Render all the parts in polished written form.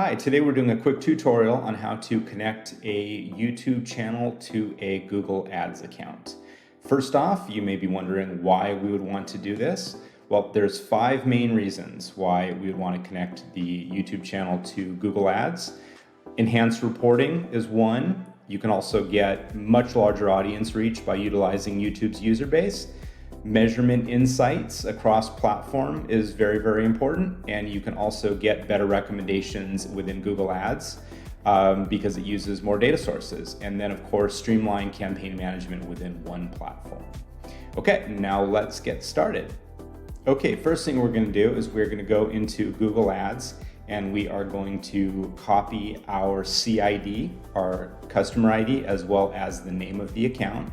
Hi, today we're doing a quick tutorial on how to connect a YouTube channel to a Google Ads account. First off, you may be wondering why we would want to do this. Well, there's 5 main reasons why we would want to connect the YouTube channel to Google Ads. Enhanced reporting is one. You can also get much larger audience reach by utilizing YouTube's user base. Measurement insights across platform is very, very important, and you can also get better recommendations within Google Ads because it uses more data sources. And then, of course, streamline campaign management within one platform. Okay, now let's get started. Okay, first thing we're going to do is we're going to go into Google Ads, and we are going to copy our CID, our customer ID, as well as the name of the account.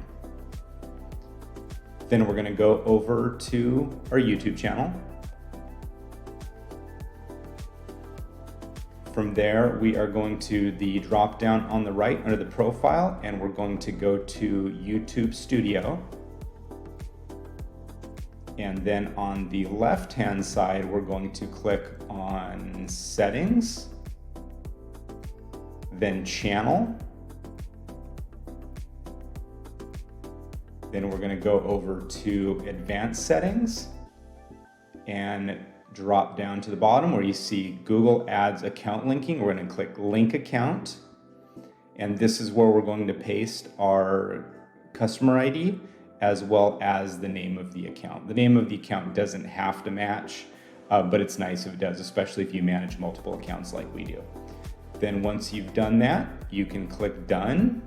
Then we're going to go over to our YouTube channel. From there, we are going to the drop down on the right under the profile, and we're going to go to YouTube Studio. And then on the left-hand side, we're going to click on Settings, then Channel. Then we're going to go over to Advanced Settings and drop down to the bottom where you see Google Ads account linking. We're going to click Link Account, and this is where we're going to paste our customer ID as well as the name of the account. The name of the account doesn't have to match, but it's nice if it does, especially if you manage multiple accounts like we do. Then once you've done that, you can click Done.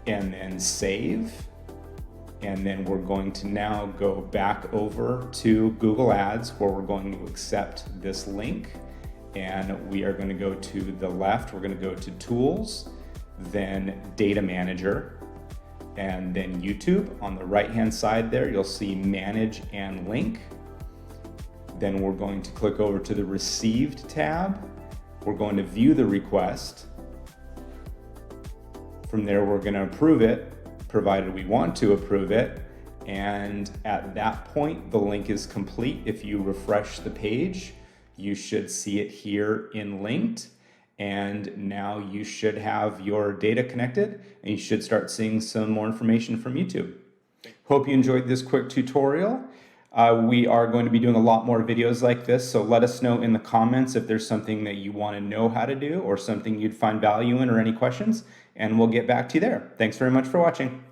And then save. And then we're going to now go back over to Google Ads where we're going to accept this link. And we are going to go to the left. We're going to go to Tools, then Data Manager, and then YouTube. On the right-hand side there, you'll see Manage and Link. Then we're going to click over to the Received tab. We're going to view the request. From there, we're going to approve it, provided we want to approve it. And at that point, the link is complete. If you refresh the page, you should see it here in linked. And now you should have your data connected, and you should start seeing some more information from YouTube. Hope you enjoyed this quick tutorial. We are going to be doing a lot more videos like this, so let us know in the comments if there's something that you want to know how to do or something you'd find value in or any questions, and we'll get back to you there. Thanks very much for watching.